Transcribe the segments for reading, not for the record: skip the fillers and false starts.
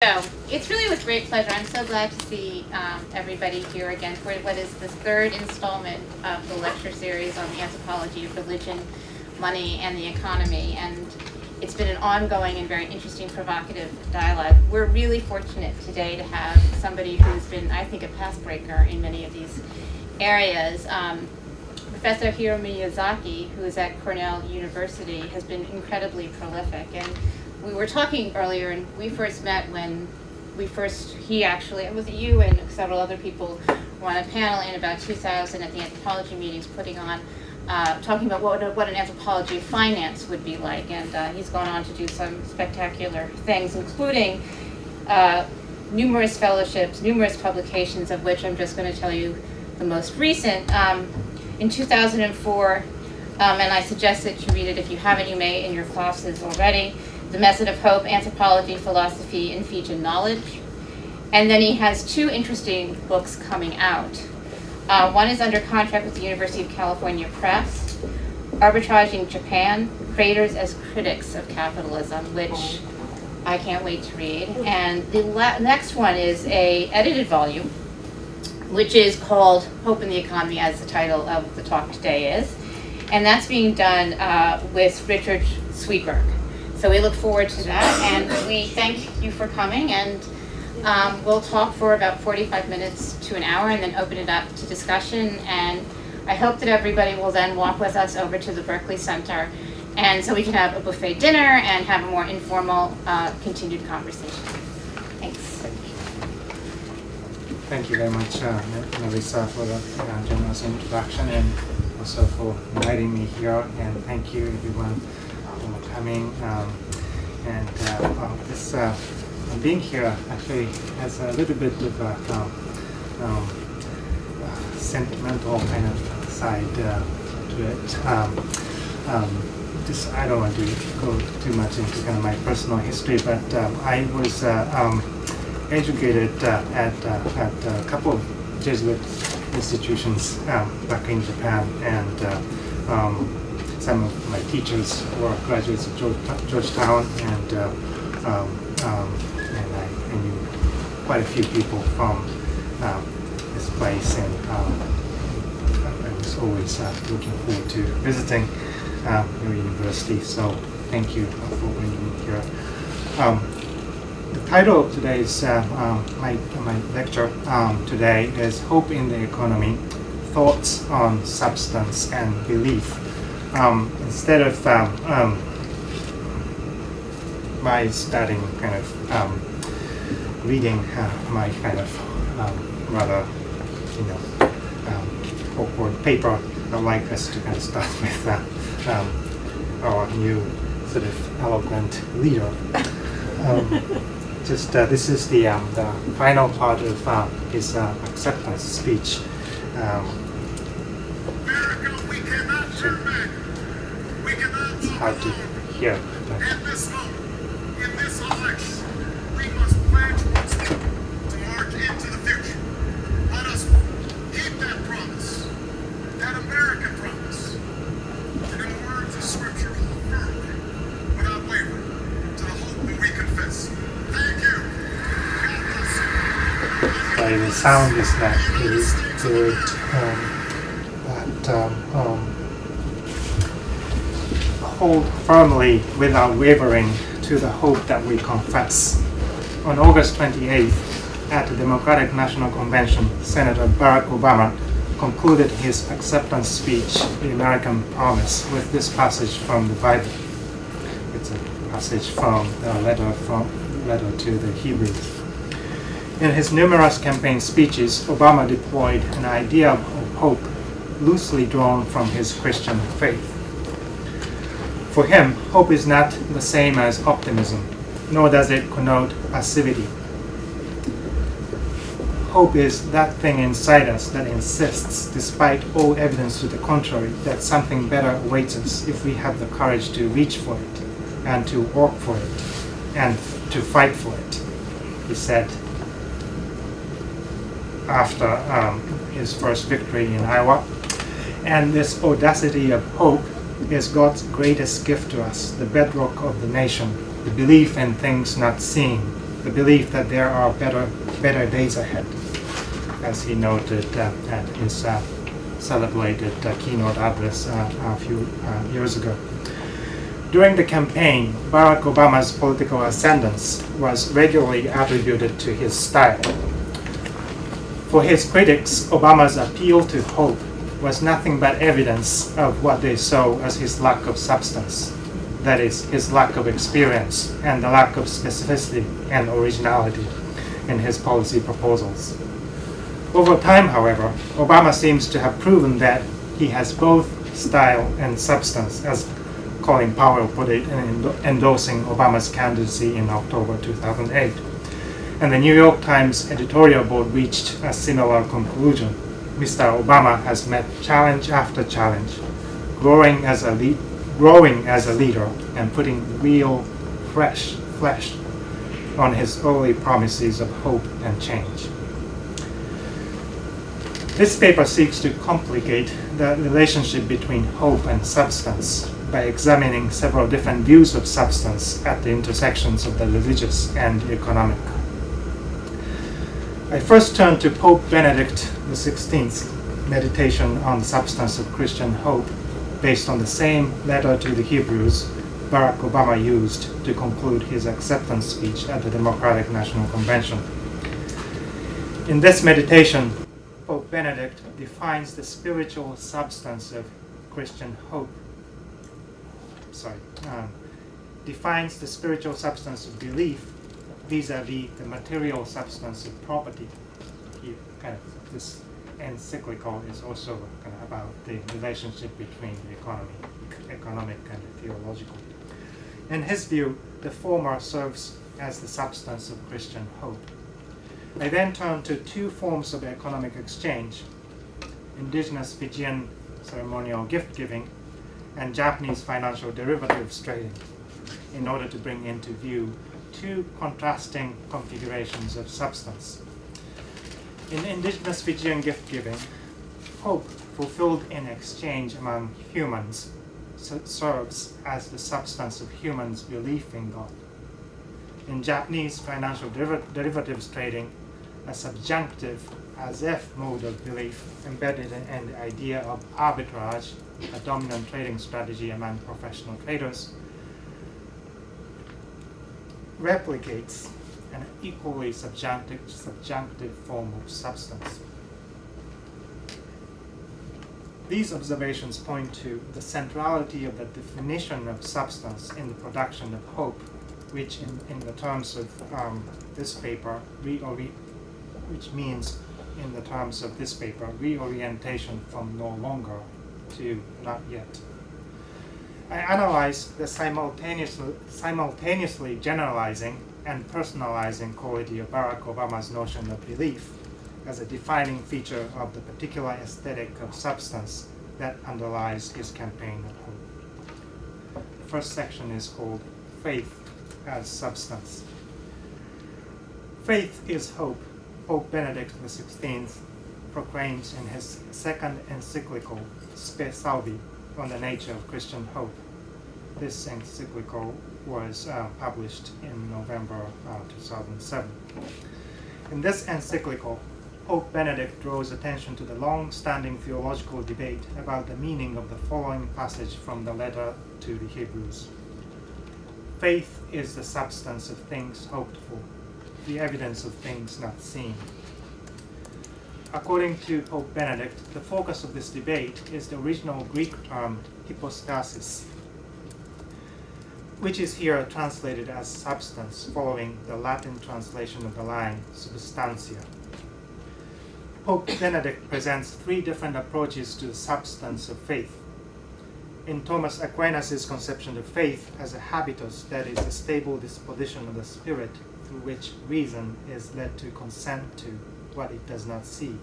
So it's really with great pleasure. I'm so glad to see everybody here again for what is the third installment of the lecture series on the anthropology of religion, money, and the economy. And it's been an ongoing and very interesting, provocative dialogue. We're really fortunate today to have somebody who's been, I think, a path breaker in many of these areas. Professor Hiro Miyazaki, who is at Cornell University, has been incredibly prolific. And we were talking earlier, and we first met when he actually, it was you and several other people were on a panel in about 2000 at the anthropology meetings putting on, talking about what an anthropology of finance would be like. And he's gone on to do some spectacular things, including numerous fellowships, numerous publications, of which I'm just going to tell you the most recent. In 2004, and I suggest that you read it if you haven't, you may in your classes already, The Method of Hope, Anthropology, Philosophy, and Fijian Knowledge. And then he has two interesting books coming out. One is under contract with the University of California Press, Arbitraging Japan, Creators as Critics of Capitalism, which I can't wait to read. And the next one is a edited volume, which is called Hope in the Economy, as the title of the talk today is. And that's being done with Richard Sweetberg. So we look forward to that, and we thank you for coming, and we'll talk for about 45 minutes to an hour and then open it up to discussion. And I hope that everybody will then walk with us over to the Berkeley Center, and so we can have a buffet dinner and have a more informal continued conversation. Thanks. Thank you very much, Marisa, for the generous introduction and also for inviting me here. And thank you, everyone, for coming. Being here actually has a little bit of a sentimental kind of side to it. I don't want to go too much into kind of my personal history, but I was educated at a couple of Jesuit institutions back in Japan, and some of my teachers were graduates of Georgetown, and I knew quite a few people from this place, and I was always looking forward to visiting your university. So thank you for bringing me here. The title of today's my lecture today is Hope in the Economy, Thoughts on Substance and Belief. Instead of my starting kind of reading my kind of rather awkward paper, I'd like us to kind of start with our new sort of eloquent leader. This is the final part of his acceptance speech. America, we cannot turn back. We cannot It's hard to hear. In this moment, in this election, we must pledge one step to march into the future. Let us keep that promise, that American promise, and in the words of Scripture, hold firmly, without wavering, to the hope that we confess. Thank you. God bless you. Sorry, the sound is not really good. Hold firmly without wavering to the hope that we confess. On August 28th, at the Democratic National Convention, Senator Barack Obama concluded his acceptance speech, The American Promise, with this passage from the Bible. It's a passage from a letter to the Hebrews. In his numerous campaign speeches, Obama deployed an idea of hope loosely drawn from his Christian faith. For him, hope is not the same as optimism, nor does it connote passivity. Hope is that thing inside us that insists, despite all evidence to the contrary, that something better awaits us if we have the courage to reach for it, and to work for it, and to fight for it, he said after his first victory in Iowa. And this audacity of hope is God's greatest gift to us, the bedrock of the nation, the belief in things not seen, the belief that there are better days ahead, as he noted at his celebrated keynote address a few years ago. During the campaign, Barack Obama's political ascendance was regularly attributed to his style. For his critics, Obama's appeal to hope was nothing but evidence of what they saw as his lack of substance, that is, his lack of experience and the lack of specificity and originality in his policy proposals. Over time, however, Obama seems to have proven that he has both style and substance, as Colin Powell put it in endorsing Obama's candidacy in October 2008. And the New York Times editorial board reached a similar conclusion. Mr. Obama has met challenge after challenge, growing as a leader and putting real, fresh flesh on his early promises of hope and change. This paper seeks to complicate the relationship between hope and substance by examining several different views of substance at the intersections of the religious and economic. I first turn to Pope Benedict XVI's meditation on the substance of Christian hope, based on the same letter to the Hebrews Barack Obama used to conclude his acceptance speech at the Democratic National Convention. In this meditation, Pope Benedict defines the spiritual substance of Christian hope. Defines the spiritual substance of belief vis-a-vis the material substance of property. This encyclical is also about the relationship between the economic and the theological. In his view, the former serves as the substance of Christian hope. I then turn to two forms of economic exchange: indigenous Fijian ceremonial gift-giving and Japanese financial derivatives trading, in order to bring into view two contrasting configurations of substance. In indigenous Fijian gift-giving, hope fulfilled in exchange among humans serves as the substance of humans' belief in God. In Japanese financial derivatives trading, a subjunctive as-if mode of belief embedded in the idea of arbitrage, a dominant trading strategy among professional traders, replicates an equally subjunctive form of substance. These observations point to the centrality of the definition of substance in the production of hope, which in the terms of this paper, which means in the terms of this paper, reorientation from no longer to not yet. I analyze the simultaneously generalizing and personalizing quality of Barack Obama's notion of belief as a defining feature of the particular aesthetic of substance that underlies his campaign of hope. The first section is called Faith as Substance. Faith is hope, Pope Benedict XVI proclaims in his second encyclical, Spe Salvi, on the nature of Christian hope. This encyclical was published in November 2007. In this encyclical, Pope Benedict draws attention to the long-standing theological debate about the meaning of the following passage from the letter to the Hebrews. Faith is the substance of things hoped for, the evidence of things not seen. According to Pope Benedict, the focus of this debate is the original Greek term hypostasis, which is here translated as substance, following the Latin translation of the line substantia. Pope Benedict presents three different approaches to the substance of faith. In Thomas Aquinas' conception of faith as a habitus, that is, a stable disposition of the spirit through which reason is led to consent to what it does not see,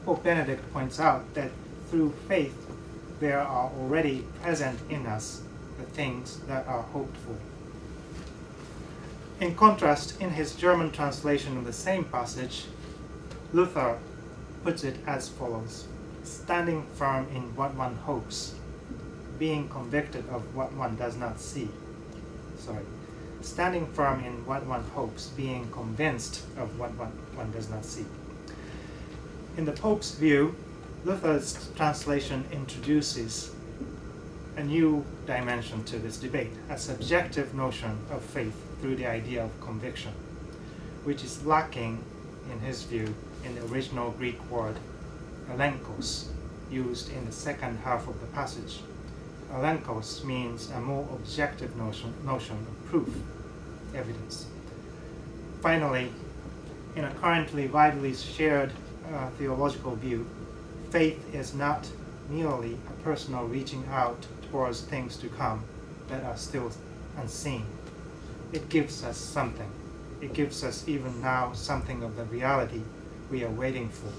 Pope Benedict points out that through faith there are already present in us the things that are hoped for. In contrast, in his German translation of the same passage, Luther puts it as follows: standing firm in what one hopes, being convicted of what one does not see. standing firm in what one hopes, being convinced of what one does not see. In the Pope's view, Luther's translation introduces a new dimension to this debate, a subjective notion of faith through the idea of conviction, which is lacking, in his view, in the original Greek word elenkos, used in the second half of the passage. Elenkos means a more objective notion of proof, evidence. Finally, in a currently widely shared theological view, faith is not merely a personal reaching out towards things to come that are still unseen. It gives us something. It gives us even now something of the reality we are waiting for.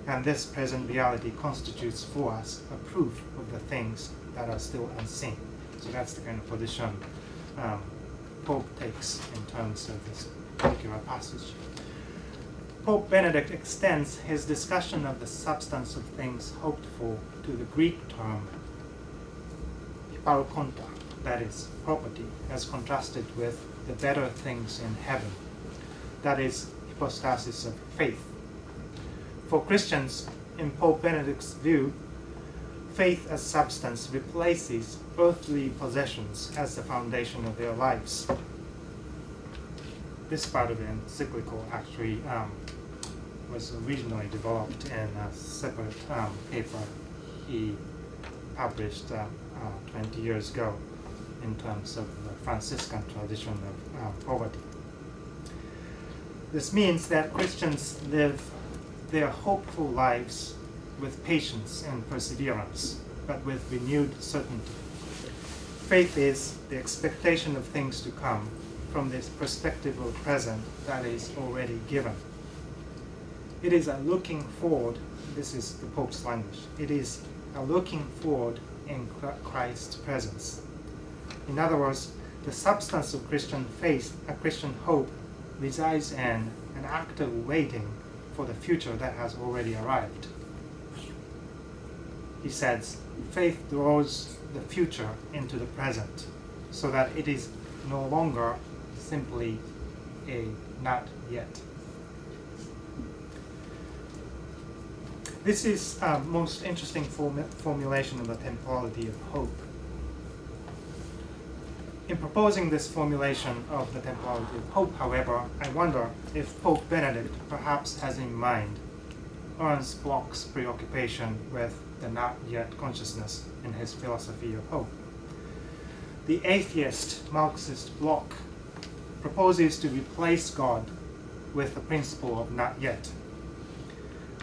And this present reality constitutes for us a proof of the things that are still unseen. So that's the kind of position Pope takes in terms of this particular passage. Pope Benedict extends his discussion of the substance of things hoped for to the Greek term hyparokonta, that is, property, as contrasted with the better things in heaven, that is, hypostasis of faith. For Christians, in Pope Benedict's view, faith as substance replaces earthly possessions as the foundation of their lives. This part of the encyclical actually was originally developed in a separate paper he published 20 years ago in terms of the Franciscan tradition of poverty. This means that Christians live their hopeful lives with patience and perseverance, but with renewed certainty. Faith is the expectation of things to come from this perspective of present that is already given. It is a looking forward, this is the Pope's language, it is a looking forward in Christ's presence. In other words, the substance of Christian faith, a Christian hope, resides in an active waiting for the future that has already arrived. He says, faith draws the future into the present, so that it is no longer simply a not yet. This is most interesting formulation of the temporality of hope. In proposing this formulation of the temporality of hope, however, I wonder if Pope Benedict perhaps has in mind Ernst Bloch's preoccupation with the not yet consciousness in his philosophy of hope. The atheist Marxist Bloch proposes to replace God with the principle of not yet,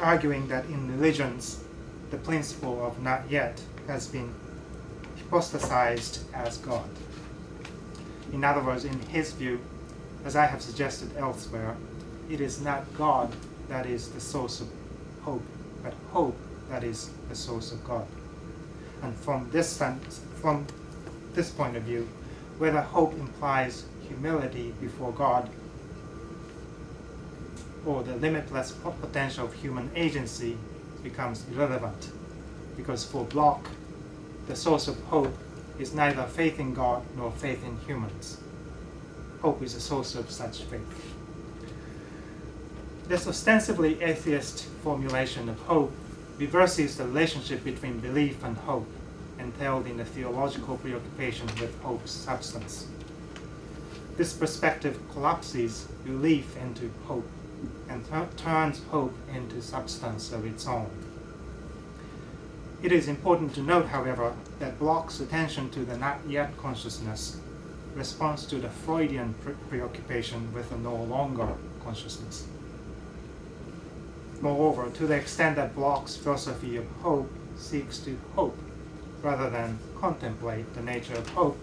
arguing that in religions, the principle of not yet has been hypostasized as God. In other words, in his view, as I have suggested elsewhere, it is not God that is the source of hope, but hope that is the source of God. And from this point of view, whether hope implies humility before God or the limitless potential of human agency becomes irrelevant, because for Bloch, the source of hope is neither faith in God nor faith in humans. Hope is a source of such faith. This ostensibly atheist formulation of hope reverses the relationship between belief and hope entailed in the theological preoccupation with hope's substance. This perspective collapses belief into hope and turns hope into substance of its own. It is important to note, however, that Bloch's attention to the not yet consciousness responds to the Freudian preoccupation with a no longer consciousness. Moreover, to the extent that Bloch's philosophy of hope seeks to hope rather than contemplate the nature of hope,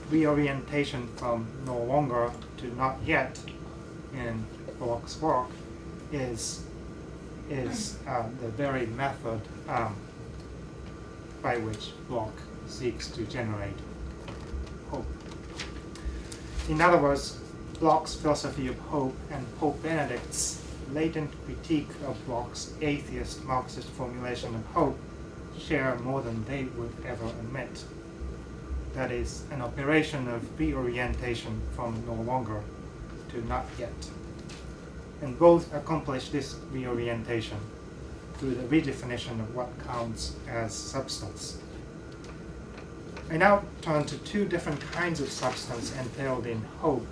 reorientation from no longer to not yet in Bloch's work is the very method by which Bloch seeks to generate hope. In other words, Bloch's philosophy of hope and Pope Benedict's latent critique of Bloch's atheist Marxist formulation of hope share more than they would ever admit. that is, an operation of reorientation from no longer to not yet. And both accomplish this reorientation through the redefinition of what counts as substance. I now turn to two different kinds of substance entailed in hope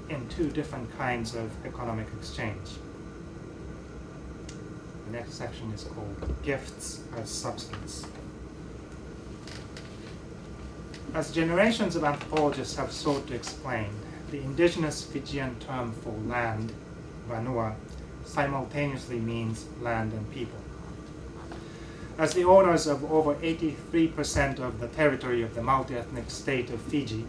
in two different kinds of economic exchange. The next section is called Gifts as Substance. As generations of anthropologists have sought to explain, the indigenous Fijian term for land, vanua, simultaneously means land and people. As the owners of over 83% of the territory of the multi-ethnic state of Fiji,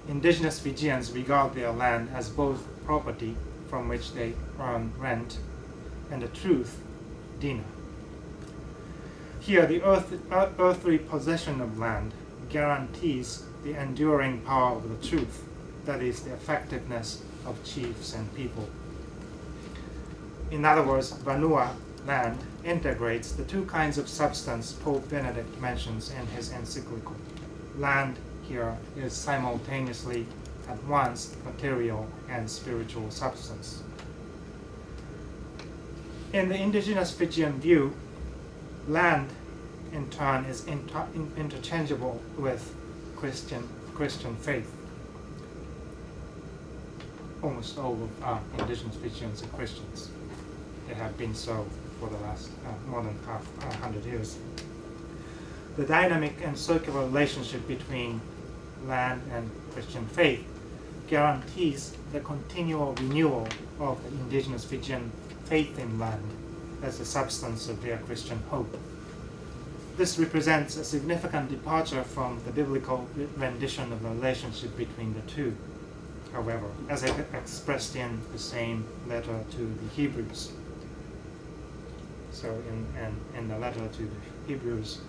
indigenous Fijians regard their land as both property from which they earn rent and a truth, dina. Here, the earthly possession of land guarantees the enduring power of the truth, that is, the effectiveness of chiefs and people. In other words, vanua, land, integrates the two kinds of substance Pope Benedict mentions in his encyclical. Land here is simultaneously at once material and spiritual substance. In the indigenous Fijian view, land in turn is interchangeable with Christian faith. Almost all of indigenous Fijians are Christians. They have been so for the last more than 100 years. The dynamic and circular relationship between land and Christian faith guarantees the continual renewal of the indigenous Fijian faith in land as the substance of their Christian hope. This represents a significant departure from the biblical rendition of the relationship between the two, however, as expressed in the same letter to the Hebrews. So in the letter to the Hebrews,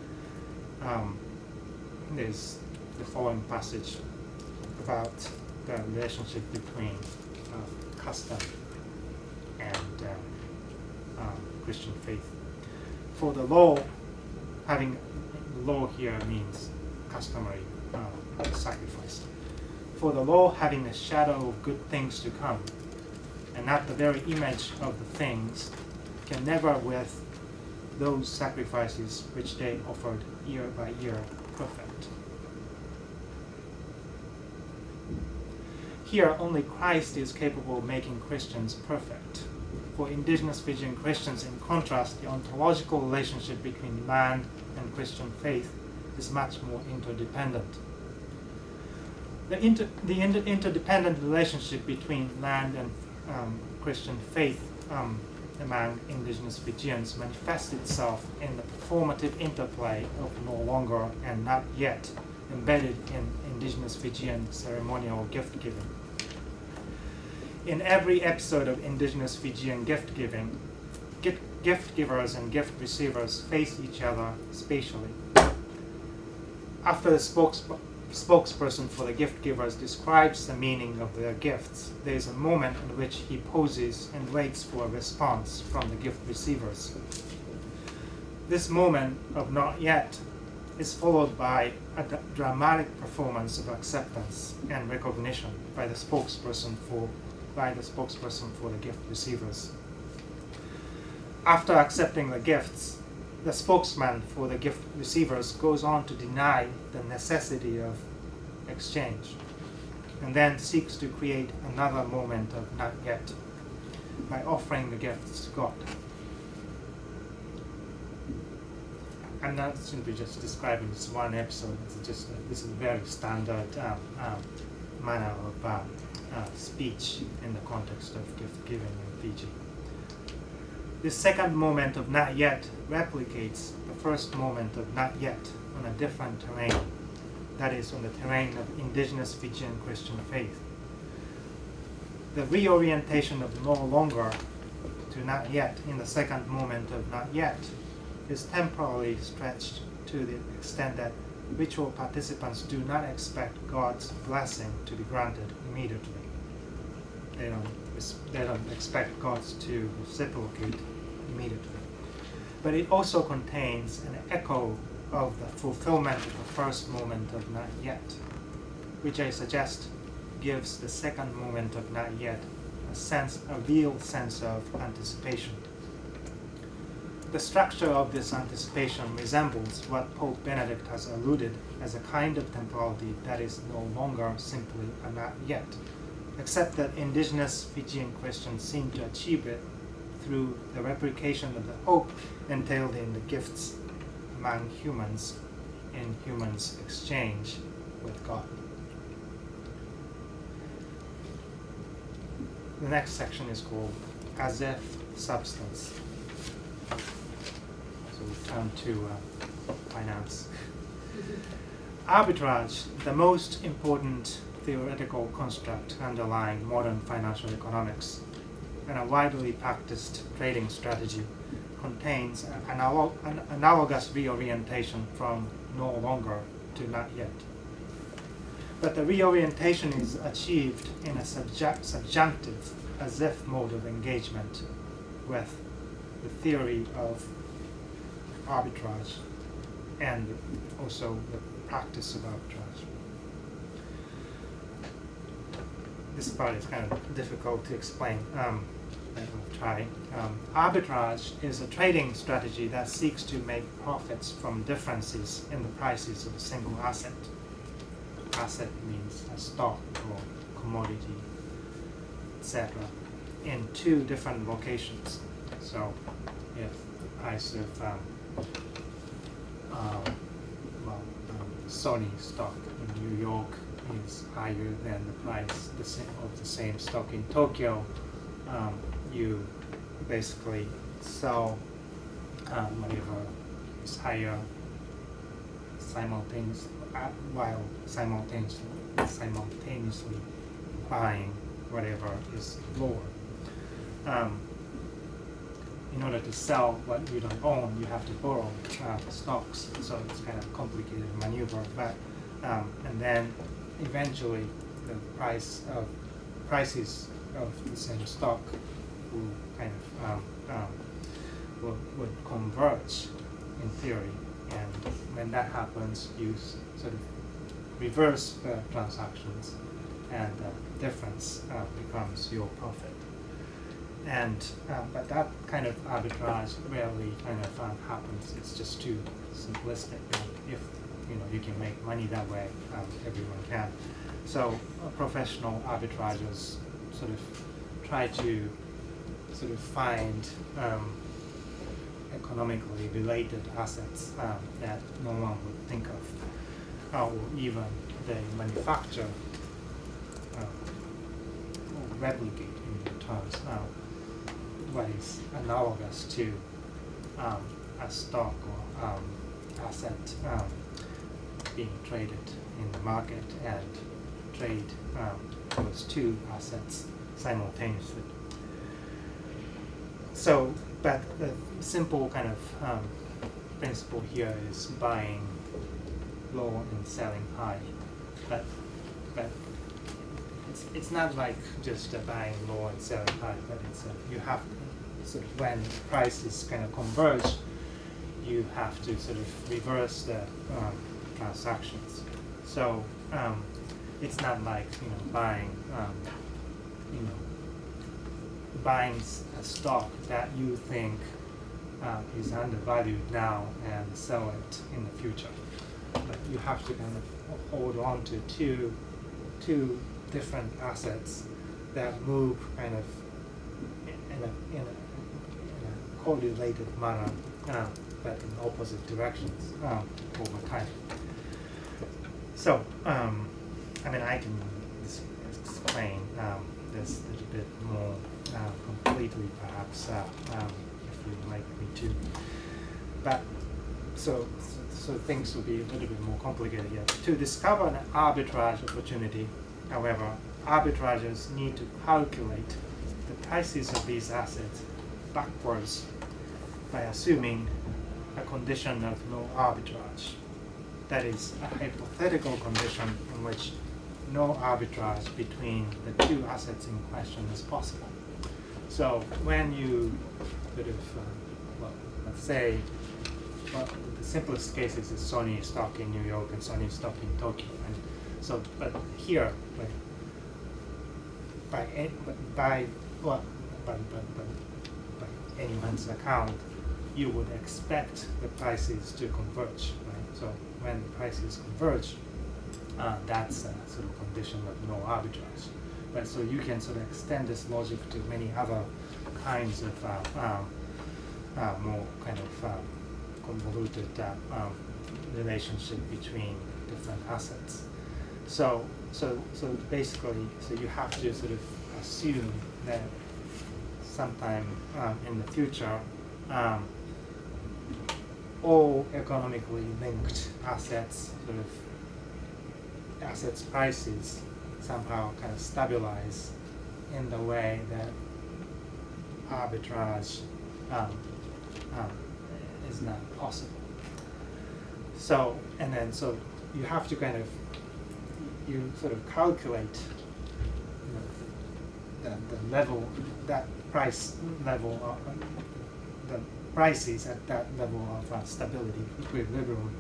there's the following passage about the relationship between custom and Christian faith. For the law, having law here means customary sacrifice. For the law having a shadow of good things to come, and not the very image of the things, can never with those sacrifices which they offered year by year perfect. Here, only Christ is capable of making Christians perfect. For indigenous Fijian Christians, in contrast, the ontological relationship between land and Christian faith is much more interdependent. The interdependent relationship between land and Christian faith among indigenous Fijians manifests itself in the performative interplay of no longer and not yet embedded in indigenous Fijian ceremonial gift-giving. In every episode of indigenous Fijian gift-giving, gift givers and gift receivers face each other spatially. After the spokesperson for the gift givers describes the meaning of their gifts, there is a moment in which he pauses and waits for a response from the gift receivers. This moment of not yet is followed by a dramatic performance of acceptance and recognition by the spokesperson for the gift receivers. After accepting the gifts, the spokesman for the gift receivers goes on to deny the necessity of exchange, and then seeks to create another moment of not yet by offering the gifts to God. I'm not simply just describing this one episode. This is a very standard manner of speech in the context of gift giving in Fiji. This second moment of not yet replicates the first moment of not yet on a different terrain, that is, on the terrain of indigenous Fijian Christian faith. The reorientation of no longer to not yet in the second moment of not yet is temporarily stretched to the extent that ritual participants do not expect God's blessing to be granted immediately. They don't expect God to reciprocate immediately. But it also contains an echo of the fulfillment of the first moment of not yet, which I suggest gives the second moment of not yet a real sense of anticipation. The structure of this anticipation resembles what Pope Benedict has alluded as a kind of temporality that is no longer simply a not yet, except that indigenous Fijian Christians seem to achieve it through the replication of the hope entailed in the gifts among humans in humans' exchange with God. The next section is called As If Substance. So we turn to finance. Arbitrage, the most important theoretical construct underlying modern financial economics, and a widely practiced trading strategy, contains an analogous reorientation from no longer to not yet. But the reorientation is achieved in a subjunctive, as-if mode of engagement with the theory of arbitrage and also the practice of arbitrage. This part is kind of difficult to explain. I will try. Arbitrage is a trading strategy that seeks to make profits from differences in the prices of a single asset. Asset means a stock or commodity, etc., in two different locations. So, if the price of Sony stock in New York is higher than the price of the same stock in Tokyo, you basically sell whatever is higher while simultaneously buying whatever is lower. In order to sell what you don't own, you have to borrow stocks, so it's kind of a complicated maneuver. But and then eventually, the prices of the same stock will kind of would converge in theory, and when that happens, you sort of reverse the transactions, and the difference becomes your profit. And but that kind of arbitrage rarely kind of happens. It's just too simplistic. If you can make money that way, everyone can. So professional arbitrageurs sort of try to sort of find economically related assets that no one would think of, or even they manufacture or replicate in their terms what is analogous to a stock or asset being traded in the market, and trade those two assets simultaneously. So, but the simple kind of principle here is buying low and selling high. But it's not like just buying low and selling high, but it's you have sort of when prices kind of converge, you have to sort of reverse the transactions. So it's not like buying buying a stock that you think is undervalued now and sell it in the future. But you have to kind of hold on to two different assets that move kind of in a correlated manner, but in opposite directions over time. So, I can explain this a little bit more completely, perhaps, if you'd like me to. But so things will be a little bit more complicated here. To discover an arbitrage opportunity, however, arbitrageurs need to calculate the prices of these assets backwards by assuming a condition of no arbitrage. That is, a hypothetical condition in which no arbitrage between the two assets in question is possible. So when you sort of, let's say well, the simplest case is Sony stock in New York and Sony stock in Tokyo, and so but here, by anyone's account, you would expect the prices to converge, right? So when the prices converge, that's a sort of condition of no arbitrage. But so you can sort of extend this logic to many other kinds of more kind of convoluted relationship between different assets. So basically, so you have to sort of assume that sometime in the future, all economically linked assets, sort of assets prices somehow kind of stabilize in the way that arbitrage is not possible. So so you have to kind of you sort of calculate the level, that price level of the prices at that level of stability, equilibrium,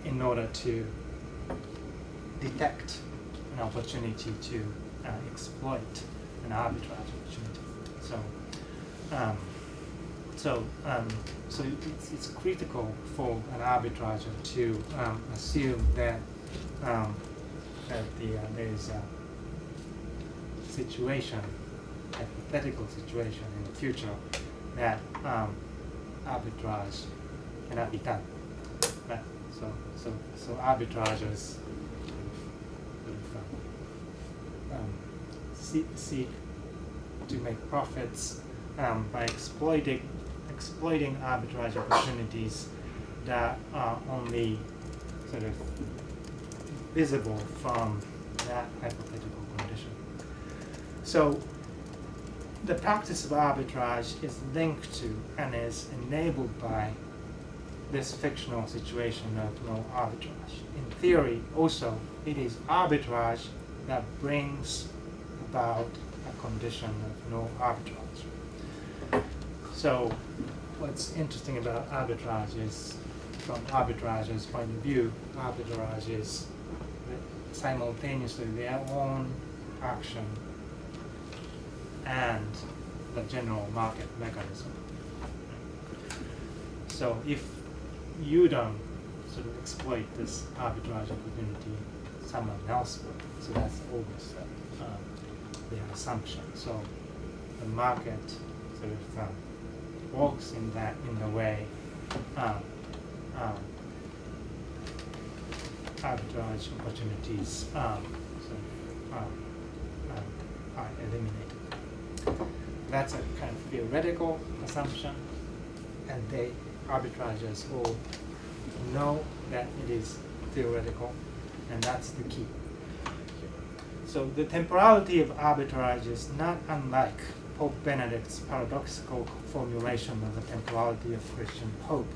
in order to detect an opportunity to exploit an arbitrage opportunity. So it's critical for an arbitrager to assume that there is a situation, hypothetical situation in the future that arbitrage cannot be done. Right? So arbitragers seek to make profits by exploiting arbitrage opportunities that are only sort of visible from that hypothetical condition. So the practice of arbitrage is linked to and is enabled by this fictional situation of no arbitrage. In theory, also, it is arbitrage that brings about a condition of no arbitrage. So what's interesting about arbitrage is, from arbitrage's point of view, arbitrage is simultaneously their own action and the general market mechanism. So if you don't sort of exploit this arbitrage opportunity, someone else will. So that's always their assumption. So the market sort of works in the way arbitrage opportunities are eliminated. That's a kind of theoretical assumption, and arbitragers all know that it is theoretical, and that's the key. So the temporality of arbitrage is not unlike Pope Benedict's paradoxical formulation of the temporality of Christian hope.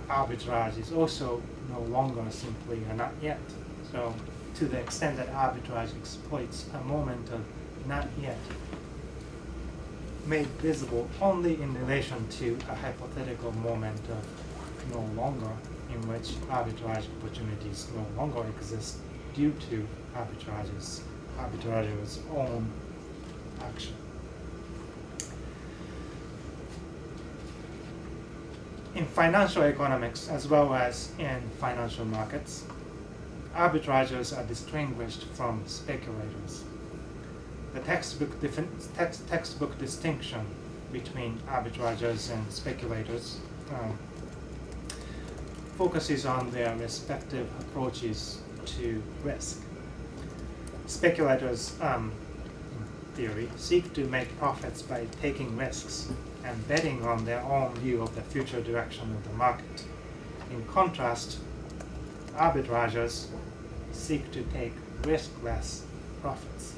Arbitrage is also no longer simply a not yet. So to the extent that arbitrage exploits a moment of not yet, made visible only in relation to a hypothetical moment of no longer, in which arbitrage opportunities no longer exist due to arbitrage's own action. In financial economics, as well as in financial markets, arbitragers are distinguished from speculators. The textbook distinction between arbitragers and speculators focuses on their respective approaches to risk. Speculators, in theory, seek to make profits by taking risks and betting on their own view of the future direction of the market. In contrast, arbitragers seek to take riskless profits.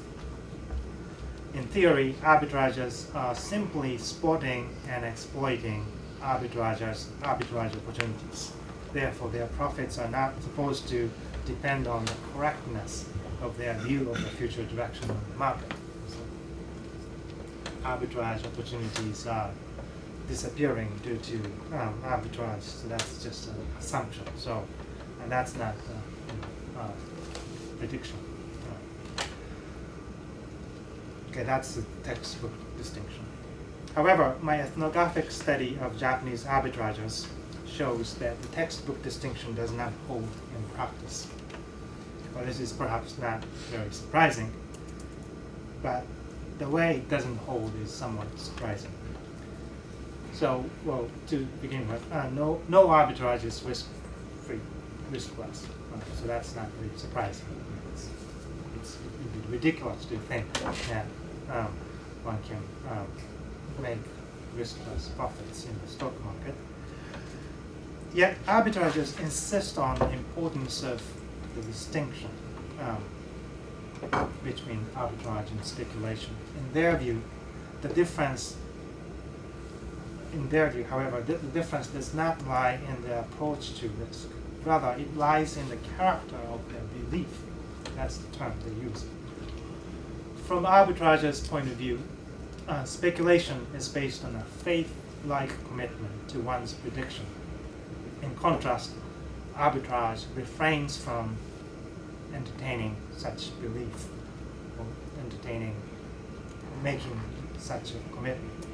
In theory, arbitragers are simply spotting and exploiting arbitrage opportunities. Therefore, their profits are not supposed to depend on the correctness of their view of the future direction of the market. So, arbitrage opportunities are disappearing due to arbitrage. So that's just an assumption. So, and that's not prediction. Okay, that's the textbook distinction. However, my ethnographic study of Japanese arbitrageurs shows that the textbook distinction does not hold in practice. Well, this is perhaps not very surprising, but the way it doesn't hold is somewhat surprising. So, well, to begin with, no arbitrage is risk-free, riskless. So that's not really surprising. It would be ridiculous to think that one can make riskless profits in the stock market. Yet arbitrageurs insist on the importance of the distinction between arbitrage and speculation. In their view, however, the difference does not lie in their approach to risk. Rather, it lies in the character of their belief. That's the term they use. From arbitrageurs' point of view, speculation is based on a faith-like commitment to one's prediction. In contrast, arbitrage refrains from entertaining such belief or making such a commitment.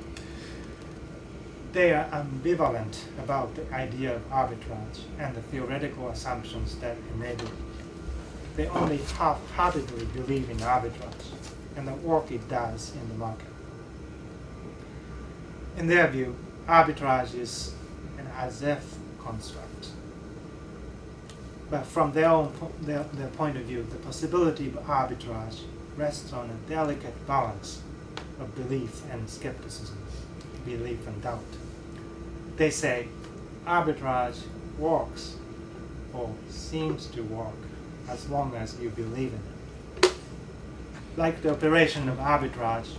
They are ambivalent about the idea of arbitrage and the theoretical assumptions that enable it. They only half-heartedly believe in arbitrage and the work it does in the market. In their view, arbitrage is an as-if construct. But from their point of view, the possibility of arbitrage rests on a delicate balance of belief and skepticism, belief and doubt. They say arbitrage works or seems to work as long as you believe in it. Like the operation of arbitrage,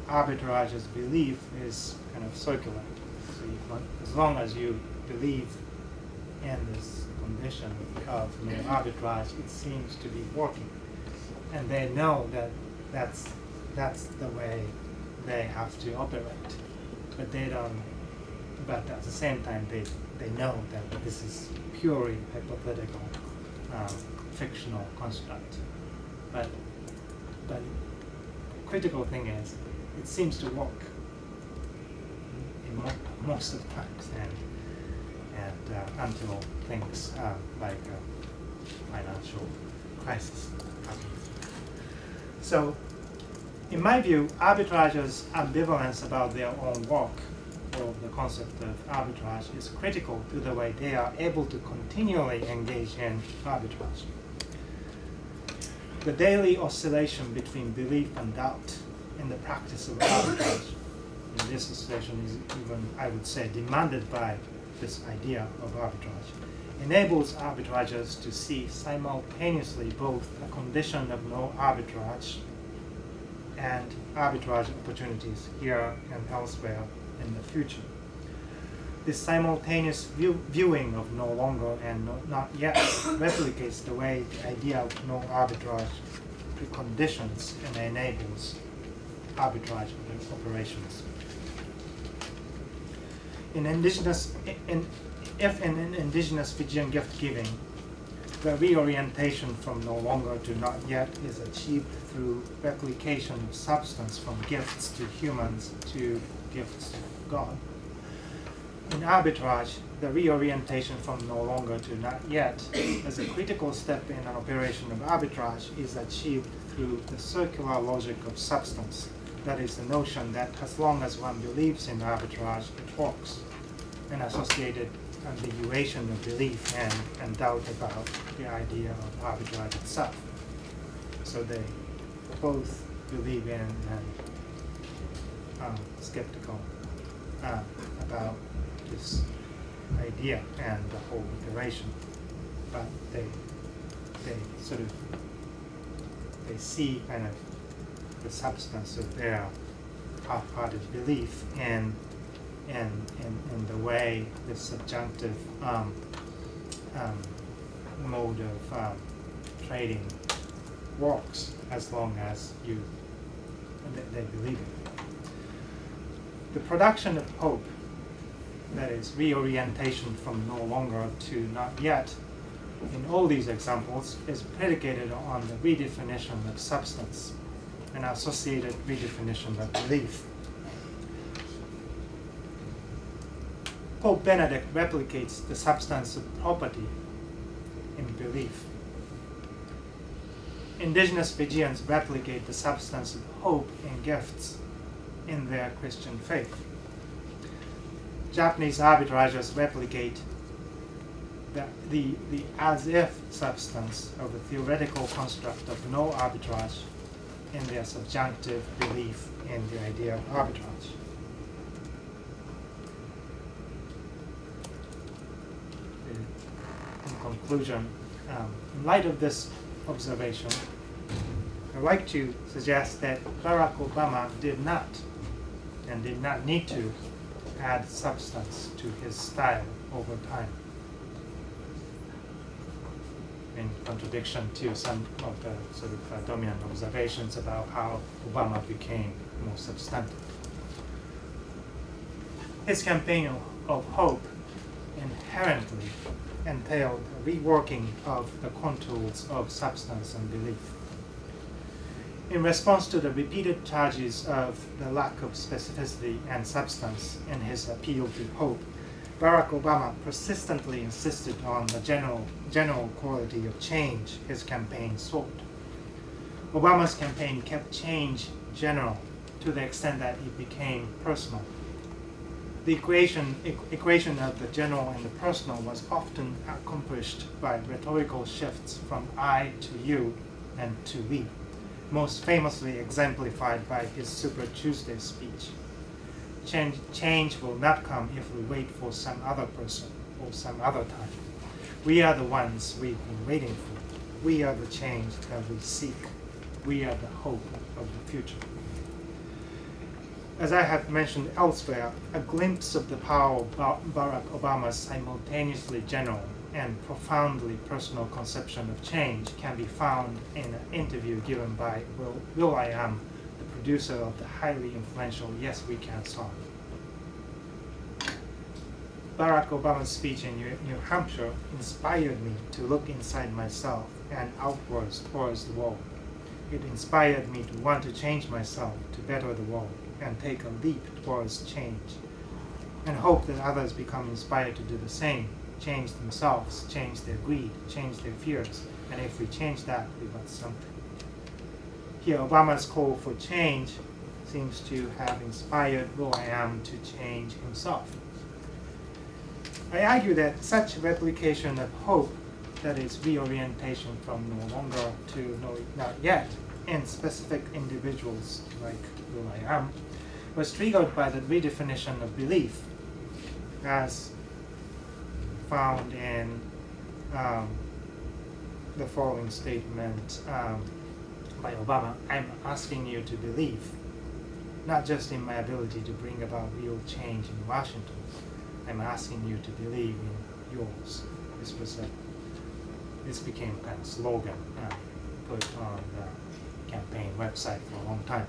arbitrage's belief is kind of circular. So as long as you believe in this condition of arbitrage, it seems to be working. And they know that that's the way they have to operate. But they don't. But at the same time, they know that this is purely hypothetical, fictional construct. But the critical thing is, it seems to work in most of the times, and until things like a financial crisis happens. So, in my view, arbitrageurs' ambivalence about their own work, or the concept of arbitrage, is critical to the way they are able to continually engage in arbitrage. The daily oscillation between belief and doubt in the practice of arbitrage, in this oscillation is even, I would say, demanded by this idea of arbitrage, enables arbitrageurs to see simultaneously both a condition of no arbitrage and arbitrage opportunities here and elsewhere in the future. This simultaneous viewing of no longer and not yet replicates the way the idea of no arbitrage preconditions and enables arbitrage operations. If in indigenous Fijian gift giving, the reorientation from no longer to not yet is achieved through replication of substance from gifts to humans to gifts to God. In arbitrage, the reorientation from no longer to not yet as a critical step in an operation of arbitrage is achieved through the circular logic of substance. That is the notion that as long as one believes in arbitrage, it works, an associated ambiguation of belief and doubt about the idea of arbitrage itself. So they both believe in and skeptical about this idea and the whole operation, but they see kind of the substance of their half-hearted belief in the way the subjunctive mode of trading works, as long as they believe it. The production of hope is reorientation from no longer to not yet, in all these examples, is predicated on the redefinition of substance and associated redefinition of belief. Pope Benedict replicates the substance of property in belief. Indigenous Fijians replicate the substance of hope in gifts in their Christian faith. Japanese arbitrageurs replicate the as-if substance of the theoretical construct of no arbitrage in their subjunctive belief in the idea of arbitrage. In conclusion, in light of this observation, I'd like to suggest that Barack Obama did not need to add substance to his style over time, in contradiction to some of the sort of dominant observations about how Obama became more substantive. His campaign of hope inherently entailed a reworking of the contours of substance and belief. In response to the repeated charges of the lack of specificity and substance in his appeal to hope, Barack Obama persistently insisted on the general quality of change his campaign sought. Obama's campaign kept change general to the extent that it became personal. The equation of the general and the personal was often accomplished by rhetorical shifts from I to you and to we, most famously exemplified by his Super Tuesday speech. Change will not come if we wait for some other person or some other time. We are the ones we've been waiting for. We are the change that we seek. We are the hope of the future. As I have mentioned elsewhere, a glimpse of the power of Barack Obama's simultaneously general and profoundly personal conception of change can be found in an interview given by will.i.am, the producer of the highly influential Yes We Can song. Barack Obama's speech in New Hampshire inspired me to look inside myself and outwards towards the world. It inspired me to want to change myself to better the world and take a leap towards change, and hope that others become inspired to do the same, change themselves, change their greed, change their fears, and if we change that, we got something. Here, Obama's call for change seems to have inspired will.i.am to change himself. I argue that such replication of hope, that is reorientation from no longer to no not yet, in specific individuals like will.i.am, was triggered by the redefinition of belief as found in the following statement by Obama. I'm asking you to believe, not just in my ability to bring about real change in Washington. I'm asking you to believe in yours. This became kind of slogan put on the campaign website for a long time.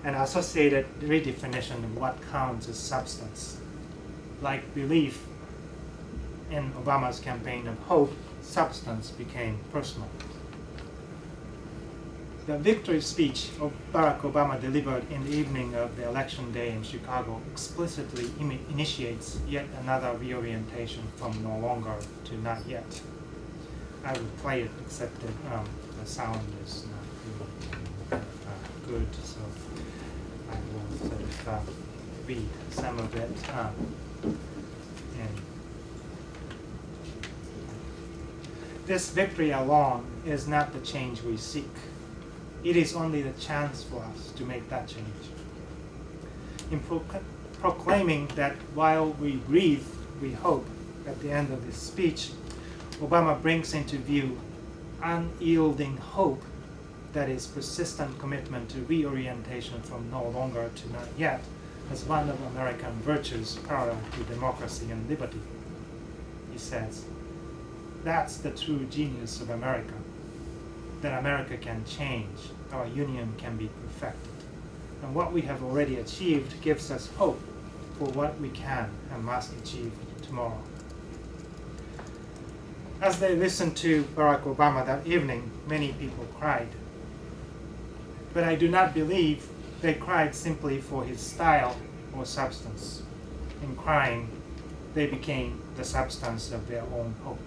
An associated redefinition of what counts as substance. Like belief in Obama's campaign of hope, substance became personal. The victory speech of Barack Obama delivered in the evening of the election day in Chicago explicitly initiates yet another reorientation from no longer to not yet. I would play it, except that the sound is not really good, so I will sort of read some of it. This victory alone is not the change we seek. It is only the chance for us to make that change. In proclaiming that while we breathe, we hope, at the end of this speech, Obama brings into view unyielding hope, that is, persistent commitment to reorientation from no longer to not yet, as one of American virtues parallel to democracy and liberty. He says, that's the true genius of America, that America can change, our union can be perfected. And what we have already achieved gives us hope for what we can and must achieve tomorrow. As they listened to Barack Obama that evening, many people cried. But I do not believe they cried simply for his style or substance. In crying, they became the substance of their own hope.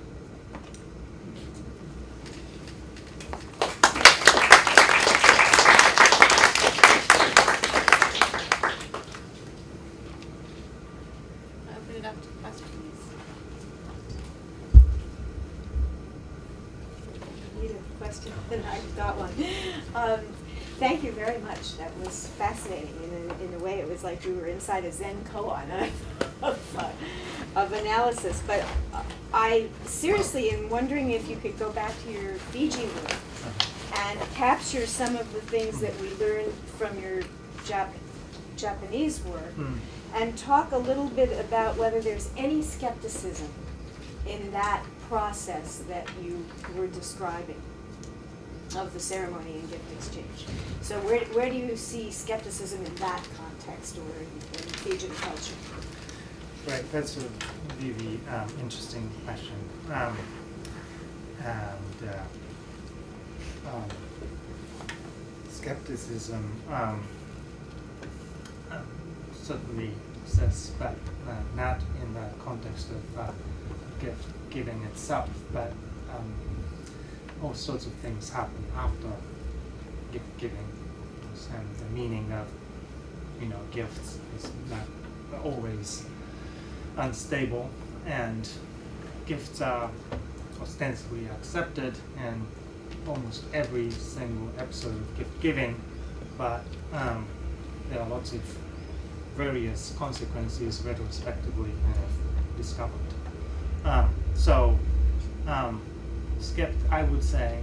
Open it up to questions. You need a question, then I've got one. Thank you very much. That was fascinating. In a way, it was like we were inside a Zen koan of analysis. But I seriously am wondering if you could go back to your Fiji work and capture some of the things that we learned from your Japanese work, and talk a little bit about whether there's any skepticism in that process that you were describing of the ceremony and gift exchange. So where do you see skepticism in that context or in Fijian culture? Right, that's a really interesting question. Skepticism certainly exists, but not in the context of gift giving itself, but all sorts of things happen after gift giving, and the meaning of gifts is not always unstable, and gifts are ostensibly accepted in almost every single episode of gift giving, but there are lots of various consequences retrospectively kind of discovered. I would say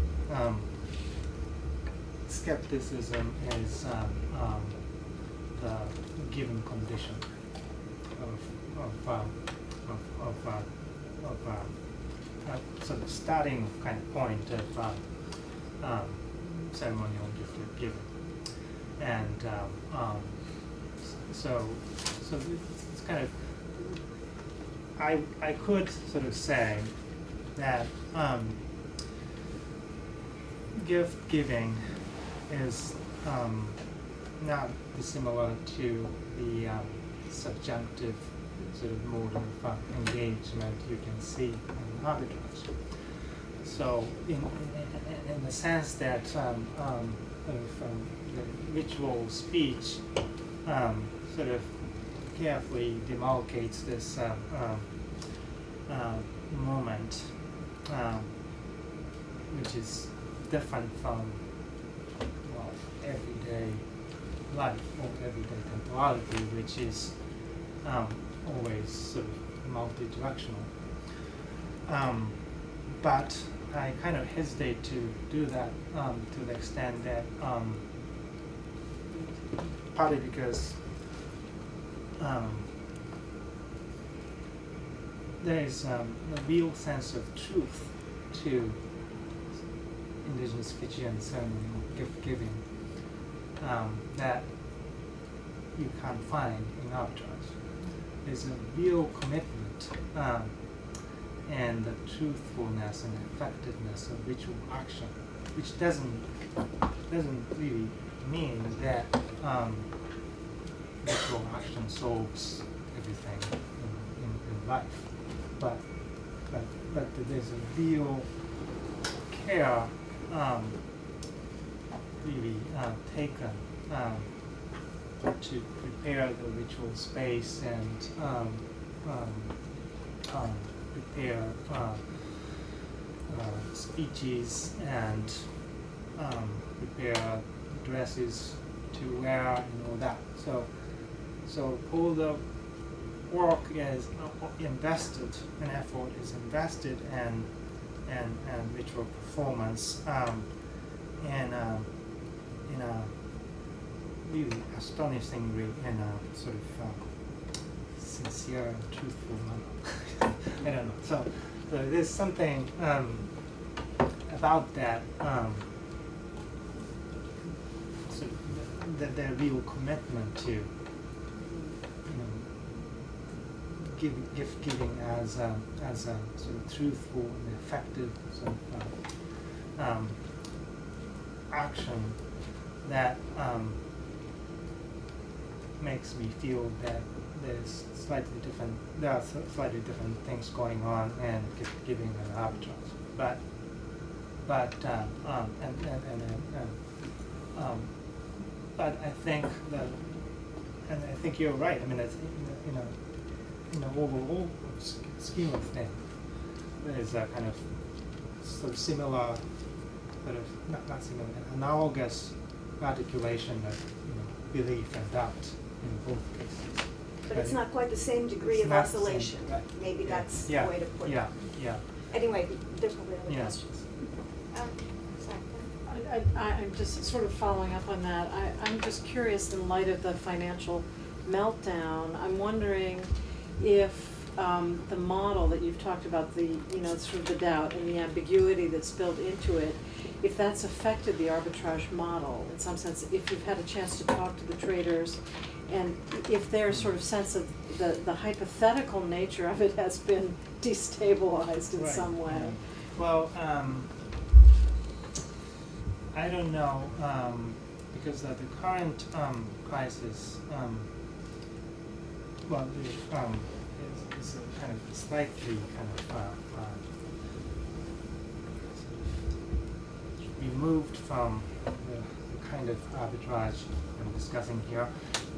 skepticism is the given condition of sort of starting kind of point of ceremonial gift giving, and so it's kind of I could sort of say that gift giving is not dissimilar to the subjunctive sort of mode of engagement you can see in arbitrage. So in the sense that the ritual speech sort of carefully demarcates this moment, which is different from everyday life or everyday temporality, which is always sort of multi-directional. But I kind of hesitate to do that to the extent that partly because there is a real sense of truth to indigenous Fijian ceremonial gift giving that you can't find in arbitrage. There's a real commitment and the truthfulness and effectiveness of ritual action, which doesn't really mean that ritual action solves everything in life, but there's a real care really taken to prepare the ritual space and prepare speeches and prepare dresses to wear and all that. So all the work is invested, and effort is invested in ritual performance in a really astonishingly in a sort of sincere and truthful manner. I don't know. So there's something about that. The real commitment to giving as a sort of truthful and effective sort of action that makes me feel that there are slightly different things going on and giving an arbitrage. But I think that, and I think you're right. I mean, it's, in the overall scheme of things, there's a kind of sort of similar, sort of not similar, analogous articulation of belief and doubt in both cases. But it's not quite the same degree It's of not the same, oscillation. right. Maybe that's Yeah, the way to put it. yeah. Anyway, there's probably other Yeah. questions. Sorry. I'm just sort of following up on that. I'm just curious, in light of the financial meltdown, I'm wondering if the model that you've talked about, the, sort of the doubt and the ambiguity that's built into it, if that's affected the arbitrage model in some sense, if you've had a chance to talk to the traders, and if their sort of sense of the hypothetical nature of it has been destabilized in Right. some way. Well, I don't know, because the current crisis, is a kind of slightly kind of removed from the kind of arbitrage I'm discussing here,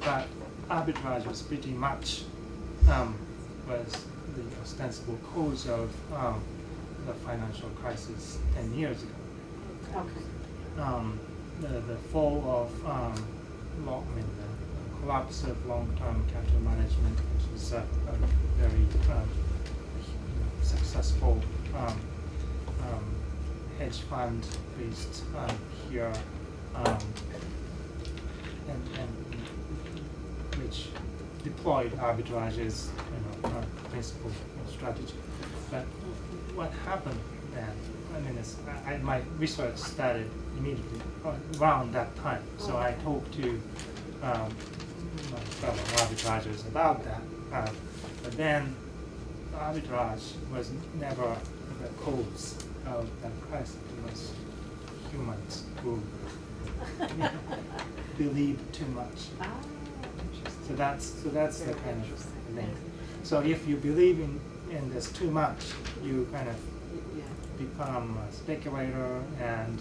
but arbitrage was pretty much was the ostensible cause of the financial crisis 10 years ago. Okay. The fall of the collapse of long-term capital management, which is a very successful hedge fund based here, and which deployed arbitrage as principal strategy. But what happened then? I mean, my research started immediately around that time. So I talked to my fellow arbitragers about that. But then arbitrage was never the cause of that crisis. It was humans who believed too much. So that's the kind of link. So if you believe in this too much, you kind of become a speculator and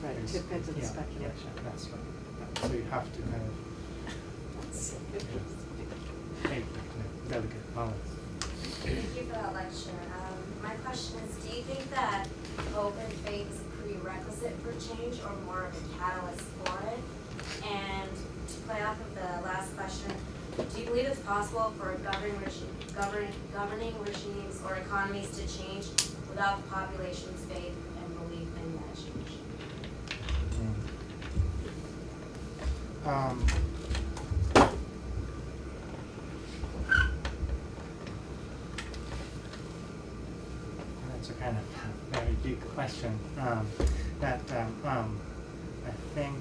Right, tip into the speculation. Yeah, that's right. So you have to kind of take the delicate balance. Thank you for that lecture. My question is, do you think that hope and faith is a prerequisite for change or more of a catalyst for it? And to play off of the last question, do you believe it's possible for governing regimes or economies to change without the population's faith and belief in that change? That's a kind of very big question. I think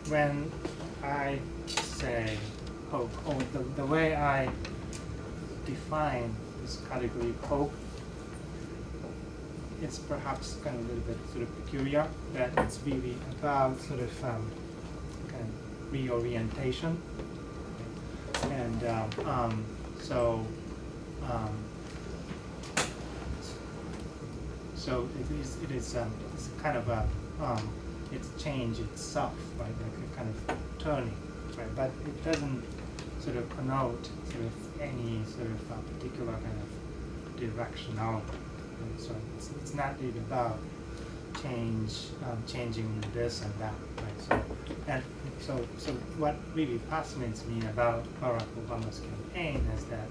when I say hope, or the way I define this category hope, it's perhaps kind of a little bit sort of peculiar, that it's really about sort of kind of reorientation. And so it is it's kind of a it's change itself, right? Like a kind of turning, right? But it doesn't sort of connote sort of any sort of particular kind of directionality. Right? So it's not really about changing this and that, right? So what really fascinates me about Barack Obama's campaign is that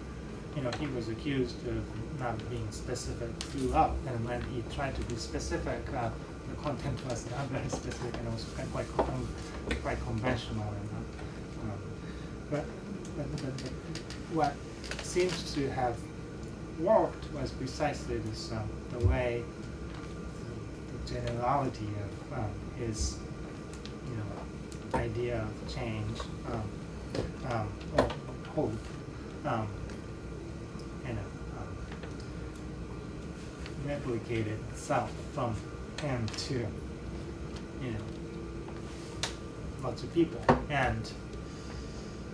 he was accused of not being specific throughout, and when he tried to be specific, the content was not very specific and also quite conventional. But what seems to have worked was precisely this the way the generality of his idea of change or hope replicated itself from him to lots of people, and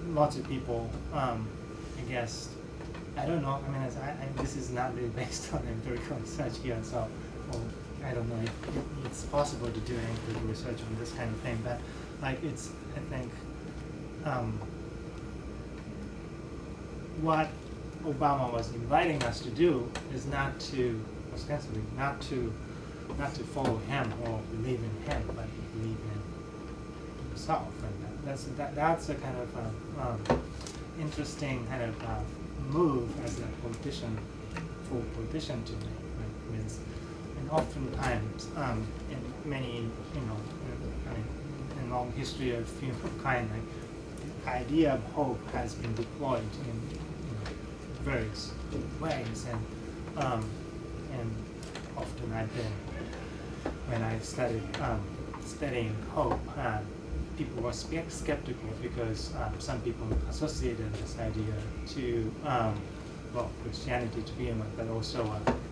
lots of people, I guess, I don't know, I mean, this is not really based on empirical research here, so I don't know if it's possible to do empirical research on this kind of thing, but like it's, I think, what Obama was inviting us to do is not to, ostensibly, not to follow him or believe in him, but believe in himself, and that's a kind of interesting kind of move as a politician, for a politician to make, right? And oftentimes in many, in long history of humankind, like, the idea of hope has been deployed in various ways, and often I've been, when I started studying hope, people were skeptical because some people associated this idea to Christianity to begin with, but also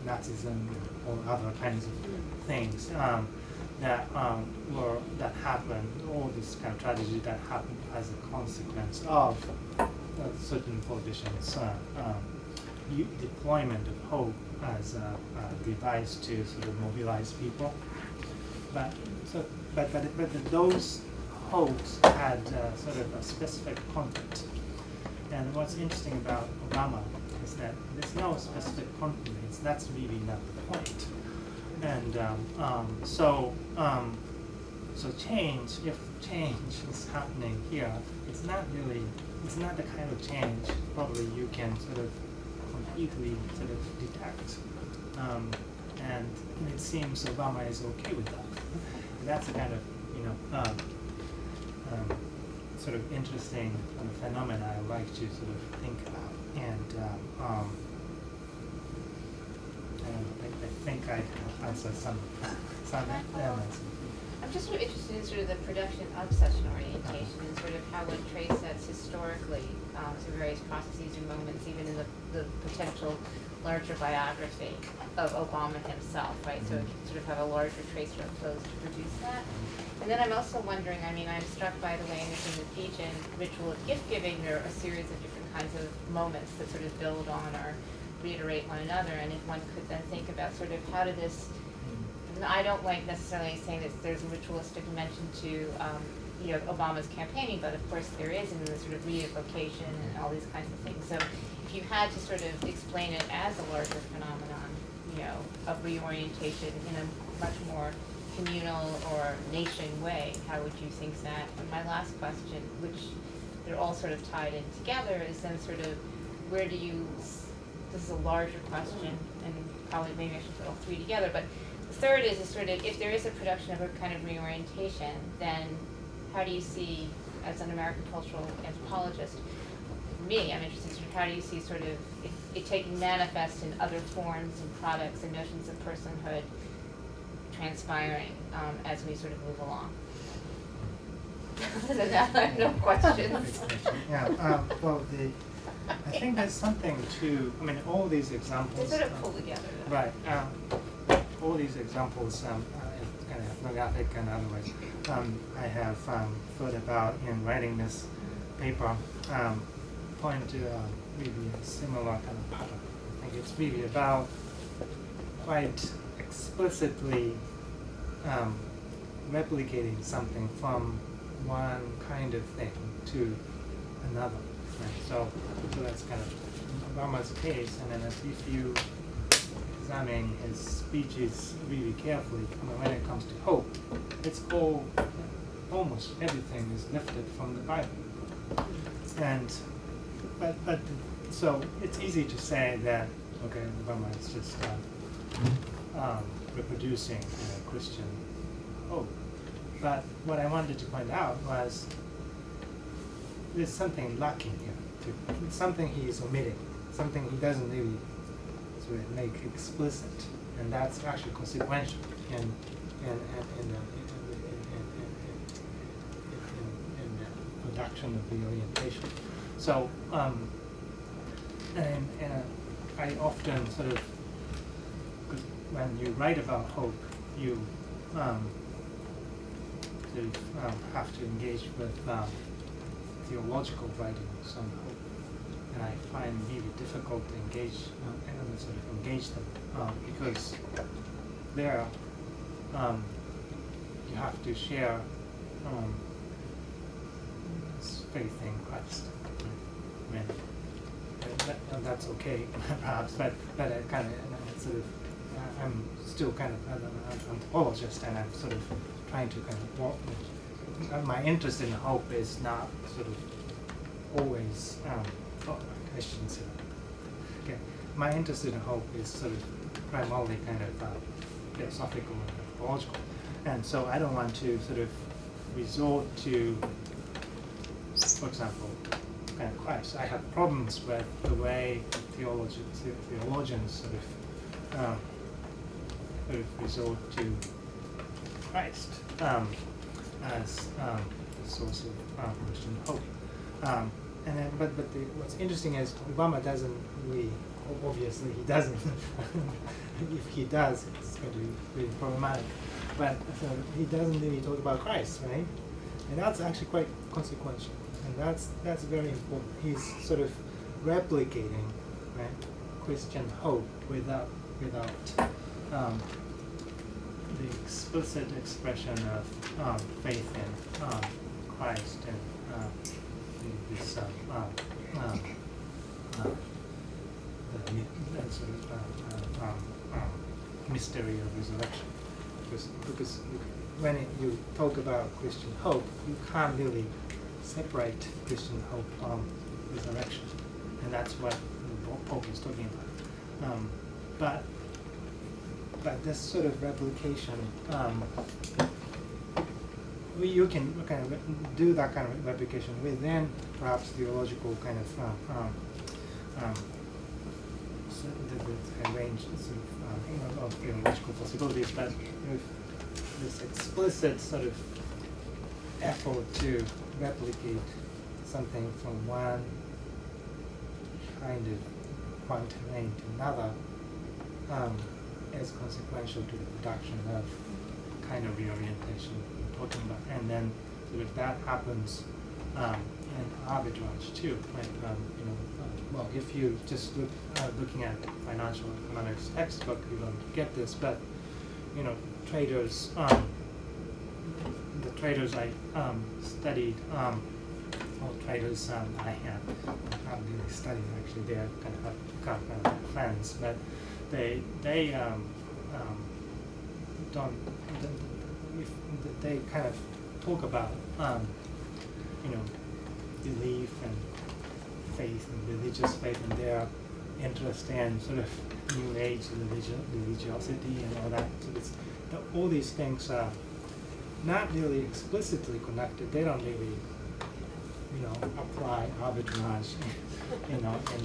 Nazism or other kinds of things that happened, all this kind of tragedy that happened as a consequence of certain politicians' deployment of hope as a device to sort of mobilize people. But those hopes had sort of a specific content. And what's interesting about Obama is that there's no specific content. That's really not the point. And so change, if change is happening here, it's not the kind of change probably you can sort of completely sort of detect. And it seems Obama is okay with that. And that's a kind of, sort of interesting phenomena I like to sort of think about. And I think I answered some elements. I'm just sort of interested in sort of the production of such an orientation and sort of how one traces that historically to various processes or moments, even in the potential larger biography of Obama himself, right? So it can sort of have a larger trace or flows to produce that. And then I'm also wondering, I mean, I'm struck by the way in the Fijian ritual of gift giving, there are a series of different kinds of moments that sort of build on or reiterate one another. And if one could then think about sort of how did this, I don't like necessarily saying that there's a ritualistic dimension to Obama's campaigning, but of course there is in the sort of re-evocation and all these kinds of things. So if you had to sort of explain it as a larger phenomenon, of reorientation in a much more communal or nation way, how would you think that? And my last question, which they're all sort of tied in together, is then sort of where do you, this is a larger question, and probably maybe I should put all three together, but the third is sort of, if there is a production of a kind of reorientation, then how do you see, as an American cultural anthropologist, for me, I'm interested in how do you see sort of it taking manifest in other forms and products and notions of personhood transpiring as we sort of move along? Other than that, I have no questions. Yeah, I think there's something to, I mean, all these examples. They sort of pull together. Though. Right. All these examples, kind of ethnographic and otherwise, I have thought about in writing this paper, point to really a similar kind of pattern. I think it's really about quite explicitly replicating something from one kind of thing to another. Right? So that's kind of Obama's case, and then if you examine his speeches really carefully, when it comes to hope, it's all, almost everything is lifted from the Bible. And but so it's easy to say that Obama is just reproducing Christian hope. But what I wanted to point out was there's something lacking here too. It's something he is omitting, something he doesn't really sort of make explicit, and that's actually consequential in the production of the orientation. So and I often sort of, 'cause when you write about hope, you sort of have to engage with theological writings on hope, and I find it really difficult to engage and sort of engage them because there you have to share faith in Christ. I mean, and that's okay, perhaps, but I kind of sort of I'm still kind of an anthropologist, and I'm sort of trying to kind of walk. My interest in hope is not sort of always. Questions here. Okay, my interest in hope is sort of primarily kind of philosophical and anthropological, and so I don't want to sort of resort to, for example, kind of Christ. I have problems with the way theologians sort of resort to Christ as the source of Christian hope. And then, but what's interesting is Obama doesn't really, obviously he doesn't. If he does, it's going to be really problematic. But so he doesn't really talk about Christ, right? And that's actually quite consequential, and that's very important. He's sort of replicating, right, Christian hope without the explicit expression of faith in Christ and this sort of mystery of resurrection. Because when you talk about Christian hope, you can't really separate Christian hope from resurrection, and that's what the Pope is talking about. But this sort of replication, you can kind of do that kind of replication within perhaps theological kind of range of theological possibilities, but with this explicit sort of effort to replicate something from one kind of quantum to another is consequential to the production of kind of reorientation we're talking about. And then sort of that happens in arbitrage too. Like, well, if you just looking at financial economics textbook, you don't get this, but traders, the traders I studied, all traders I have not really studied actually. They're kind of friends, but they don't. They kind of talk about belief and faith and religious faith and their interest in sort of New Age religiosity and all that. So all these things are not really explicitly connected. They don't really, apply arbitrage, in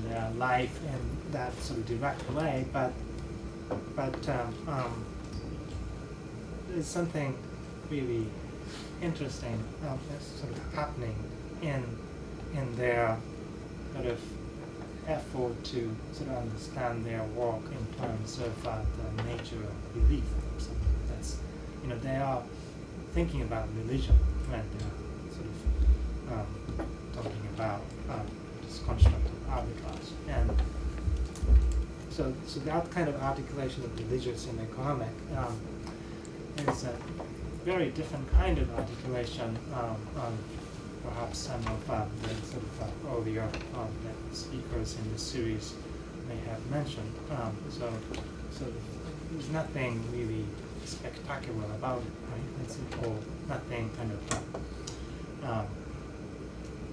their life in that sort of direct way. But there's something really interesting that's sort of happening in their sort of effort to sort of understand their work in terms of the nature of belief. So that's, they are thinking about religion when they're sort of talking about this construct of arbitrage. And so that kind of articulation of religious and economic is a very different kind of articulation perhaps some of the sort of earlier speakers in this series may have mentioned. So there's nothing really spectacular about it, right? It's all nothing kind of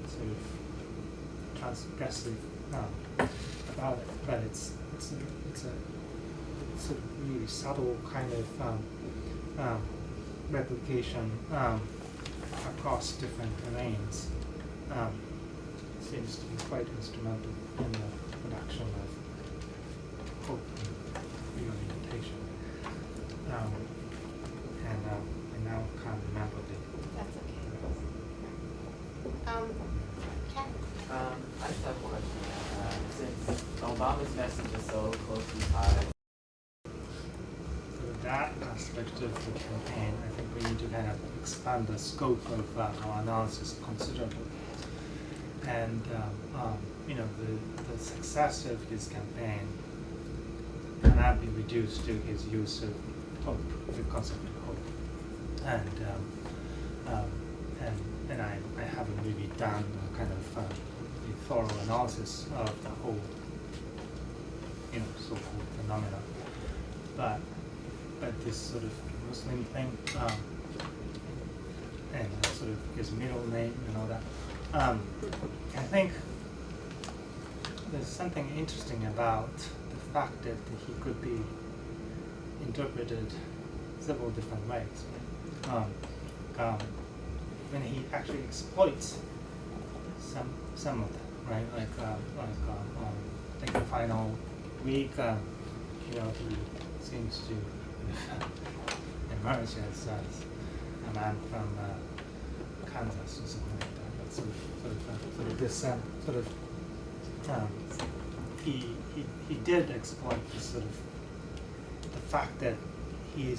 sort of transgressive about it, but it's a sort of really subtle kind of replication across different domains. Seems to be quite instrumental in the production of hope and reorientation. And I now can't remember the. That's okay. Ken? I just have a question. Since Obama's message is so closely tied. So that aspect of the campaign, I think we need to kind of expand the scope of our analysis considerably. And the success of his campaign cannot be reduced to his use of hope, the concept of hope. And I haven't really done a kind of a thorough analysis of the whole, so-called phenomena. But this sort of Muslim thing, and sort of his middle name and all that, I think there's something interesting about the fact that he could be interpreted several different ways. When he actually exploits some of them, right? Like the final week, he seems to emerge as a man from Kansas or something like that. But sort of this he did exploit this sort of the fact that he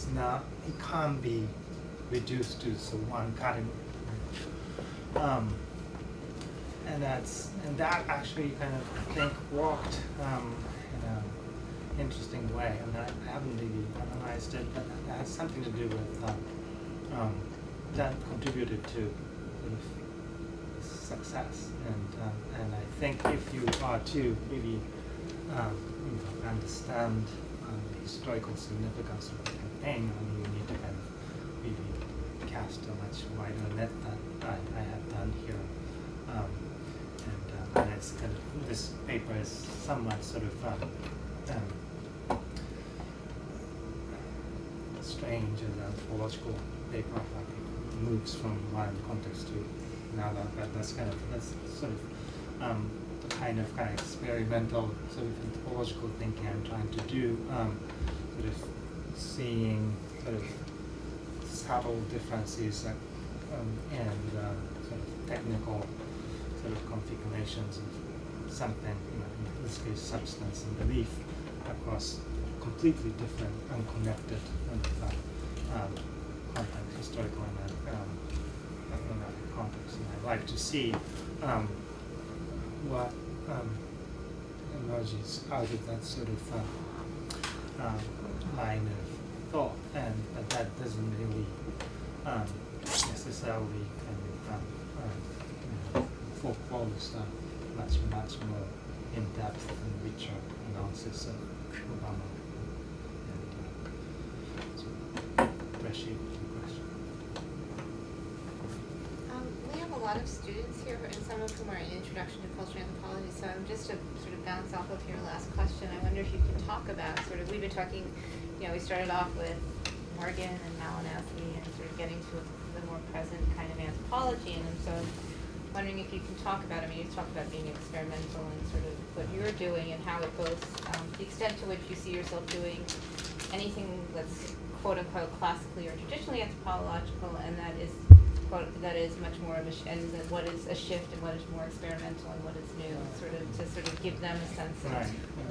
can't be reduced to one category. And that actually kind of, I think, worked in an interesting way. I mean, I haven't really analyzed it, but that has something to do with that contributed to sort of success. And I think if you are to really understand the historical significance of the campaign, you need to kind of really cast a much wider net than I have done here. And it's kind of, this paper is somewhat sort of strange as an anthropological paper, like it moves from one context to another, but that's sort of the kind of experimental sort of anthropological thinking I'm trying to do, sort of seeing sort of subtle differences and sort of technical sort of configurations of something, in this case substance and belief, across completely different, unconnected context, historical and ethnographic context. And I'd like to see what emerges out of that sort of line of thought, but that doesn't really necessarily foreclose much more in-depth and richer analysis of Obama. And so appreciate the question. We have a lot of students here, and some of whom are in Introduction to Cultural Anthropology, so just to sort of bounce off of your last question, I wonder if you can talk about sort of, we've been talking, we started off with Morgan and Malinowski and sort of getting to the more present kind of anthropology, and so wondering if you can talk about, you talk about being experimental and sort of what you're doing and how it goes, the extent to which you see yourself doing anything that's quote unquote classically or traditionally anthropological, and that is much more of and what is a shift and what is more experimental and what is new, to give them a sense of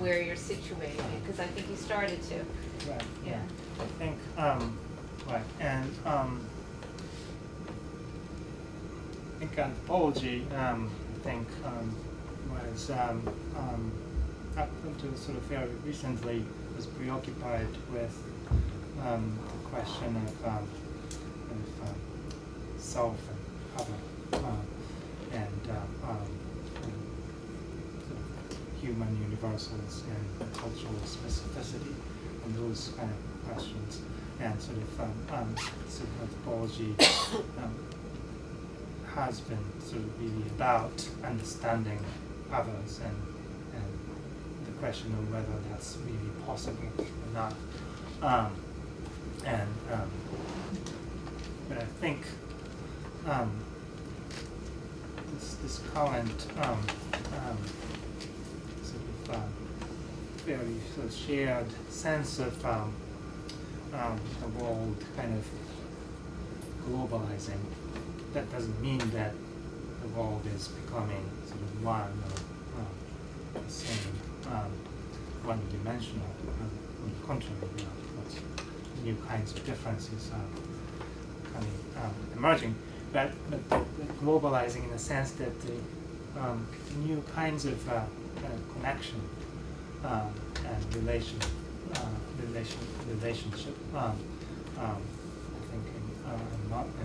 where you're situated, because I think you started to. Right. Yeah. I think right, and I think anthropology, was up until sort of very recently was preoccupied with the question of self and other, and sort of human universals and cultural specificity and those kind of questions, and sort of anthropology has been sort of really about understanding others and the question of whether that's really possible or not. But I think this current sort of very sort of shared sense of the world kind of globalizing. That doesn't mean that the world is becoming sort of one or the same one-dimensional. On the contrary, lots of new kinds of differences emerging. But globalizing in the sense that the new kinds of connection and relationship. I think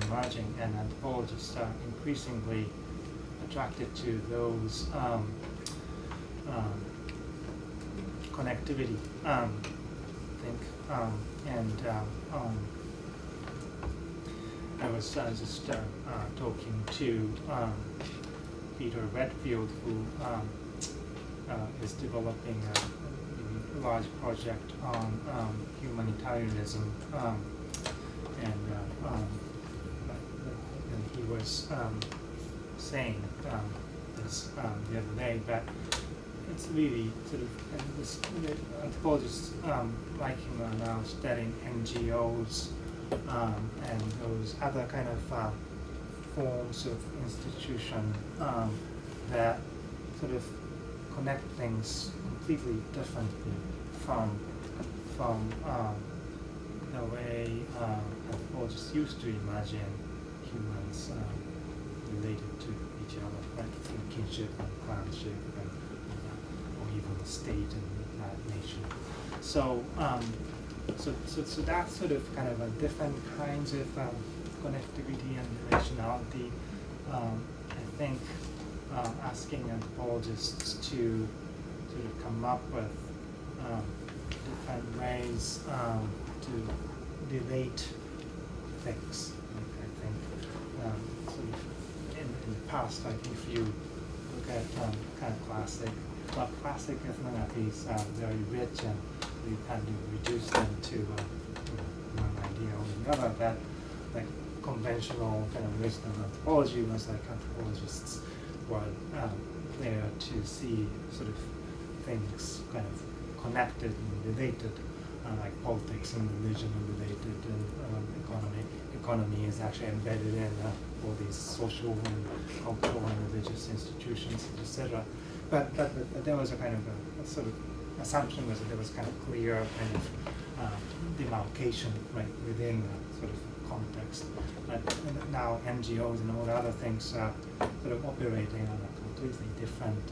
emerging, and anthropologists are increasingly attracted to those connectivity. I think, I was just talking to Peter Redfield, who is developing a large project on humanitarianism, and he was saying this the other day that it's really sort of anthropologists like him are now studying NGOs and those other kind of forms of institution that sort of connect things completely differently from the way anthropologists used to imagine humans related to each other, right? Through kinship and clanship, or even the state and nation. So, so that's sort of kind of a different kinds of connectivity and relationality. I think asking anthropologists to sort of come up with different ways to relate things. Like I think sort of in the past, like if you look at kind of classic ethnographies are very rich, and you kind of reduce them to one idea or the other. That like conventional kind of wisdom anthropology was like anthropologists were there to see sort of things kind of connected and related, like politics and religion are related, and economy is actually embedded in all these social and cultural and religious institutions, etc. But there was a kind of a sort of assumption was that there was kind of clear kind of demarcation right within a sort of context. But now NGOs and all the other things are sort of operating on a completely different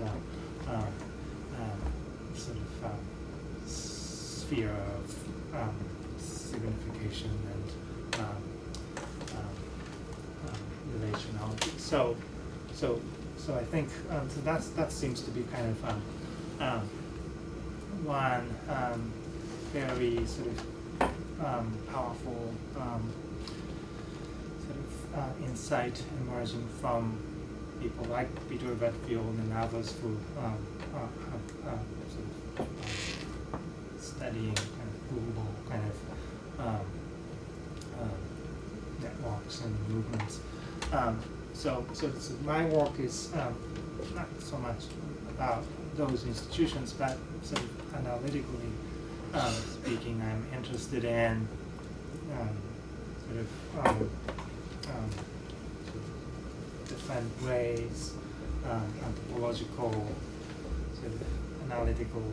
sort of sphere of signification and relationality. So I think so that seems to be kind of one very sort of powerful sort of insight emerging from people like Peter Redfield and others who are sort of studying kind of global kind of networks and movements. So my work is not so much about those institutions, but sort of analytically speaking, I'm interested in sort of different ways anthropological sort of analytical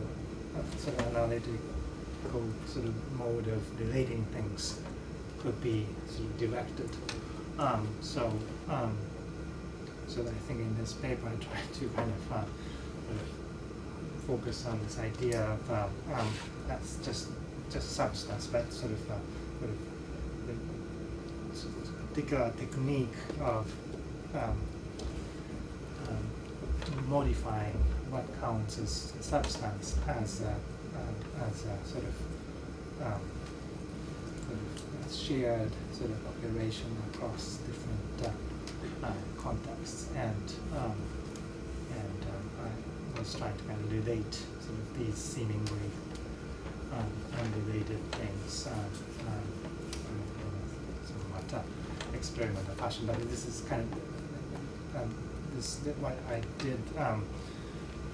sort of mode of relating things could be sort of directed. So I think in this paper I try to kind of focus on this idea of that's just substance, but sort of the particular technique of modifying what counts as substance as a sort of shared sort of operation across different contexts, and I was trying to kind of relate sort of these seemingly unrelated things in somewhat experimental fashion. But this is kind of what I did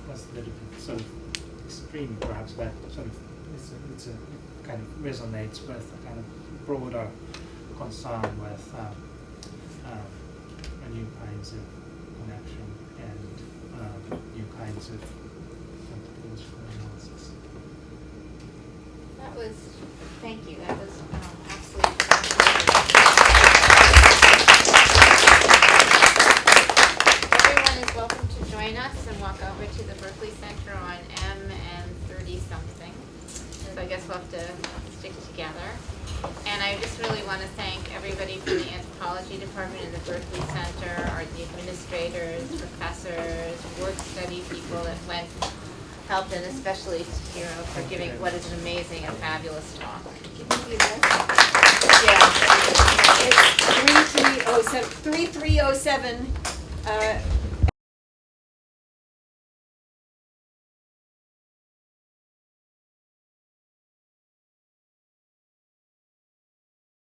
was a little bit sort of extreme, perhaps, but sort of it kind of resonates with a kind of broader concern with new kinds of connection and new kinds of theological analysis. That was, thank you, that was absolutely fascinating. Everyone is welcome to join us and walk over to the Berkeley Center on M and 30-something. So I guess we'll have to stick together. And I just really want to thank everybody from the anthropology department in the Berkeley Center, the administrators, professors, work study people that helped, and especially to Hiro for giving what is an amazing and fabulous talk. It's 3307